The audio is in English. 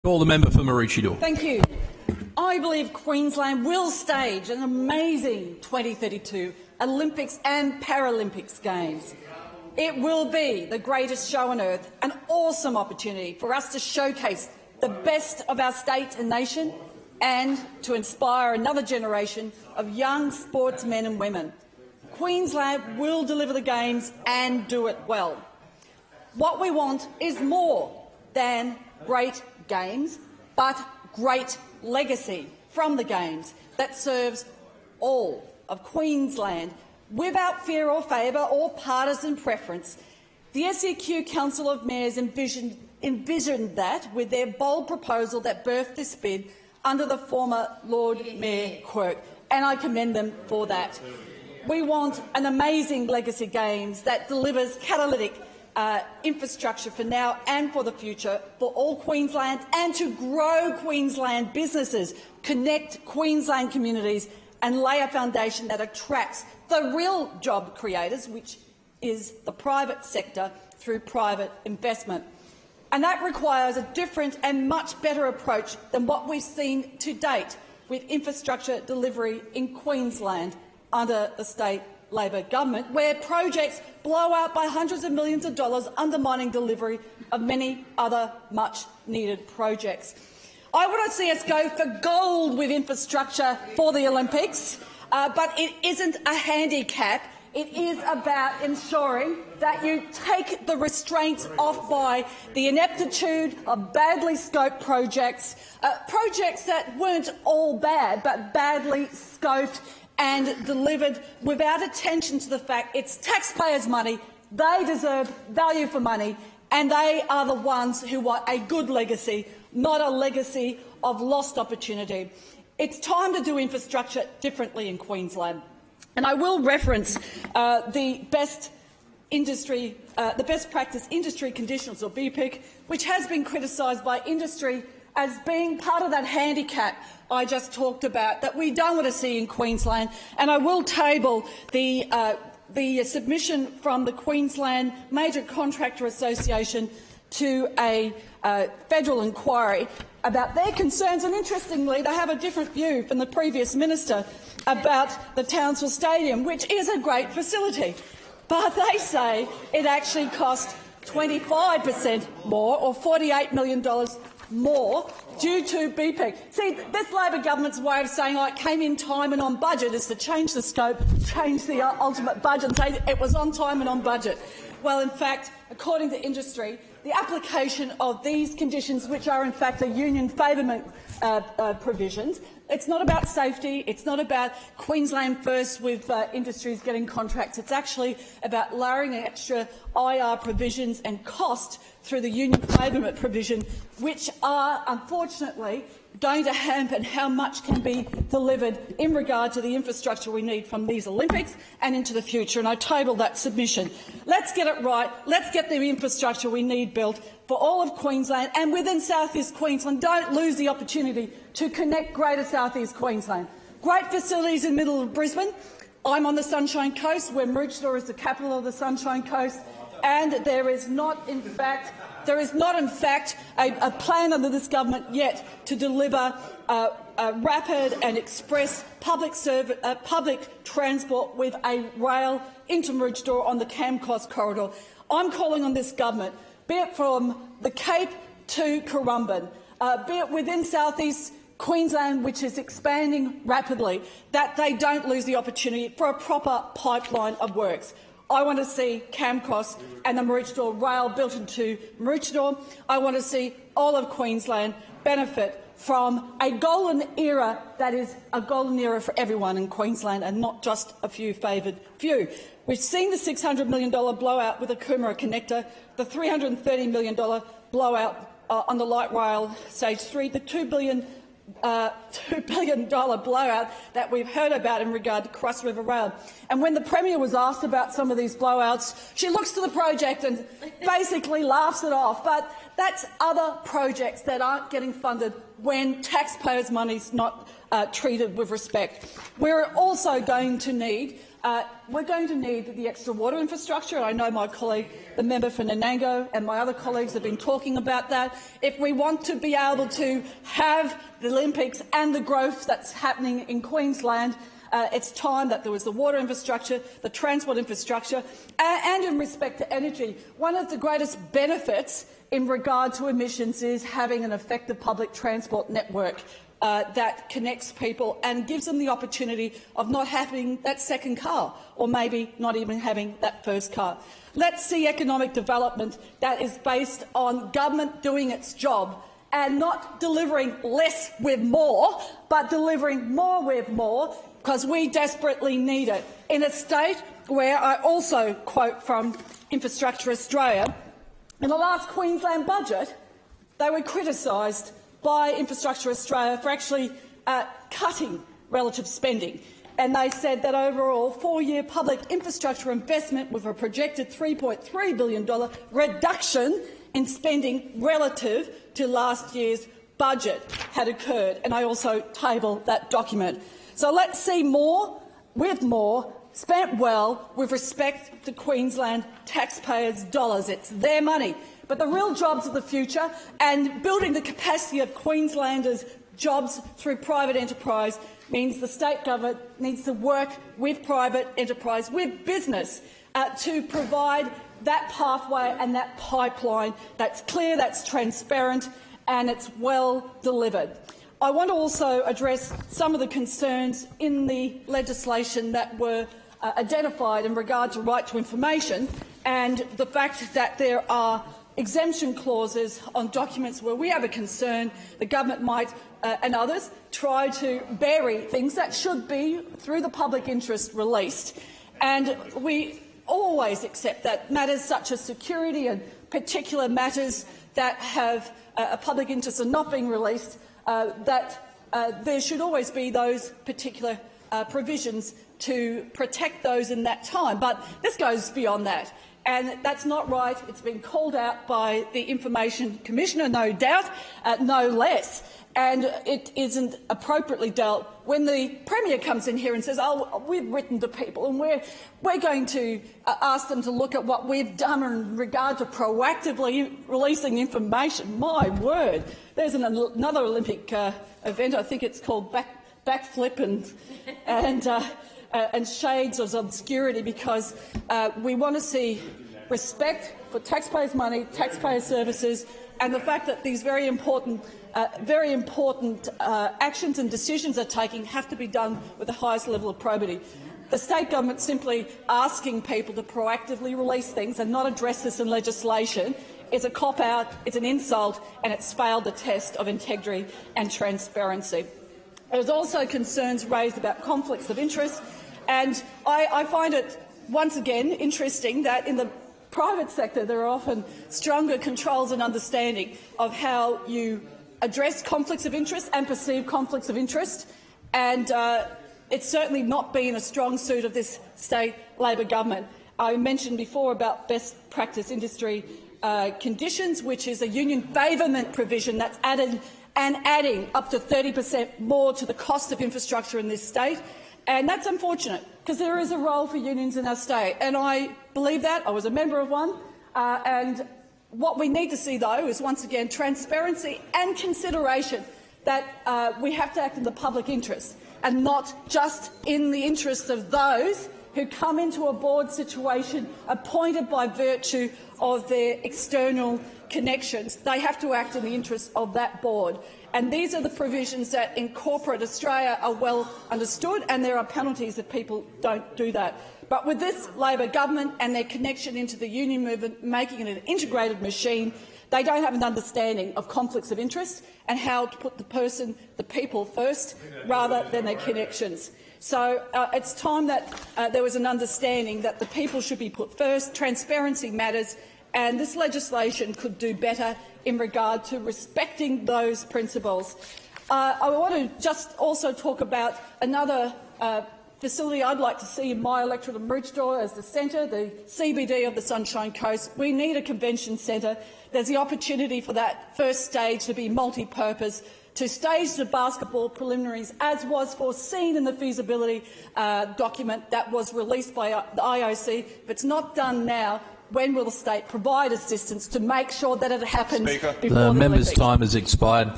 Call the member for Maroochydore. Thank you. I believe Queensland will stage an amazing 2032 Olympics and Paralympics Games. It will be the greatest show on earth, an awesome opportunity for us to showcase the best of our state and nation and to inspire another generation of young sportsmen and women. Queensland will deliver the Games and do it well. What we want is more than great Games, but great legacy from the Games that serves all of Queensland without fear or favour or partisan preference. The SEQ Council of Mayors envisioned that with their bold proposal that birthed this bid under the former Lord Mayor Quirk, and I commend them for that. We want an amazing legacy Games that delivers catalytic infrastructure for now and for the future for all Queensland, and to grow Queensland businesses, connect Queensland communities and lay a foundation that attracts the real job creators, which is the private sector, through private investment. And that requires a different and much better approach than what we've seen to date with infrastructure delivery in Queensland under the state Labor government, where projects blow out by hundreds of millions of dollars, undermining delivery of many other much-needed projects. I want to see us go for gold with infrastructure for the Olympics, but it isn't a handicap. It is about ensuring that you take the restraints off by the ineptitude of badly scoped projects, projects that weren't all bad, but badly scoped and delivered without attention to the fact it's taxpayers' money, they deserve value for money, and they are the ones who want a good legacy, not a legacy of lost opportunity. It's time to do infrastructure differently in Queensland. And I will reference the best practice industry conditions, or BPIC, which has been criticised by industry as being part of that handicap I just talked about that we don't want to see in Queensland. And I will table the submission from the Queensland Major Contractor Association to a federal inquiry about their concerns. And interestingly, they have a different view from the previous minister about the Townsville Stadium, which is a great facility. But they say it actually cost 25% more, or $48 million more, due to BPIC. See, this Labor government's way of saying, oh, it came in time and on budget, is to change the scope, change the ultimate budget and say it was on time and on budget. Well, in fact, according to industry, the application of these conditions, which are in fact the union favourment provisions, it's not about safety, it's not about Queensland first with industries getting contracts, it's actually about layering extra IR provisions and cost through the union favourment provision, which are unfortunately going to hamper how much can be delivered in regard to the infrastructure we need from these Olympics and into the future. And I table that submission. Let's get it right. Let's get the infrastructure we need built for all of Queensland and within South East Queensland. Don't lose the opportunity to connect greater South East Queensland. Great facilities in the middle of Brisbane. I'm on the Sunshine Coast, where Maroochydore is the capital of the Sunshine Coast, and there is not, in fact, a plan under this government yet to deliver rapid and express public transport with a rail into Maroochydore on the CAMCOS corridor. I'm calling on this government, be it from the Cape to Currumbin, be it within South East Queensland, which is expanding rapidly, that they don't lose the opportunity for a proper pipeline of works. I want to see CAMCOS and the Maroochydore rail built into Maroochydore. I want to see all of Queensland benefit from a golden era that is a golden era for everyone in Queensland and not just a few favoured few. We've seen the $600 million blowout with the Coomera connector, the $330 million blowout on the light rail stage 3, the $2 billion blowout that we've heard about in regard to Cross River Rail. And when the Premier was asked about some of these blowouts, she looks to the project and basically laughs it off. But that's other projects that aren't getting funded when taxpayers' money is not treated with respect. We're also going to need we're going to need the extra water infrastructure. I know my colleague, the member for Nanango, and my other colleagues have been talking about that. If we want to be able to have the Olympics and the growth that's happening in Queensland, it's time that there was the water infrastructure, the transport infrastructure, and in respect to energy. One of the greatest benefits in regard to emissions is having an effective public transport network that connects people and gives them the opportunity of not having that second car, or maybe not even having that first car. Let's see economic development that is based on government doing its job and not delivering less with more, but delivering more with more, because we desperately need it. In a state where I also quote from Infrastructure Australia, in the last Queensland budget, they were criticised by Infrastructure Australia for actually cutting relative spending. And they said that overall 4-year public infrastructure investment with a projected $3.3 billion reduction in spending relative to last year's budget had occurred. And I also tabled that document. So let's see more with more, spent well, with respect to Queensland taxpayers' dollars. It's their money. But the real jobs of the future and building the capacity of Queenslanders' jobs through private enterprise means the state government needs to work with private enterprise, with business, to provide that pathway and that pipeline that's clear, that's transparent and it's well delivered. I want to also address some of the concerns in the legislation that were identified in regard to right to information and the fact that there are exemption clauses on documents where we have a concern the government might, and others, try to bury things that should be, through the public interest, released. And we always accept that matters such as security and particular matters that have a public interest are not being released, that there should always be those particular provisions to protect those in that time. But this goes beyond that. And that's not right. It's been called out by the Information Commissioner, no doubt, no less. And it isn't appropriately dealt when the Premier comes in here and says, oh, we've written to people and we're going to ask them to look at what we've done in regard to proactively releasing information. My word, there's another Olympic event, I think it's called backflip and shades of obscurity, because we want to see respect for taxpayers' money, taxpayer services, and the fact that these very important actions and decisions are taking have to be done with the highest level of probity. The state government simply asking people to proactively release things and not address this in legislation is a cop-out, it's an insult, and it's failed the test of integrity and transparency. There's also concerns raised about conflicts of interest, and I find it once again interesting that in the private sector there are often stronger controls and understanding of how you address conflicts of interest and perceive conflicts of interest, and it's certainly not been a strong suit of this state Labor government. I mentioned before about best practice industry conditions, which is a union favourment provision that's adding up to 30% more to the cost of infrastructure in this state. And that's unfortunate, because there is a role for unions in our state, and I believe that. I was a member of one. And what we need to see, though, is once again transparency and consideration that we have to act in the public interest and not just in the interest of those who come into a board situation appointed by virtue of their external connections. They have to act in the interest of that board. And these are the provisions that in corporate Australia are well understood, and there are penalties if people don't do that. But with this Labor government and their connection into the union movement, making it an integrated machine, they don't have an understanding of conflicts of interest and how to put the people first rather than their connections. So it's time that there was an understanding that the people should be put first, transparency matters, and this legislation could do better in regard to respecting those principles. I want to just also talk about another facility I'd like to see in my electorate of Maroochydore as the centre, the CBD of the Sunshine Coast. We need a convention centre. There's the opportunity for that first stage to be multi-purpose, to stage the basketball preliminaries as was foreseen in the feasibility document that was released by the IOC. If it's not done now, when will the state provide assistance to make sure that it happens before the member's Olympics? time has expired.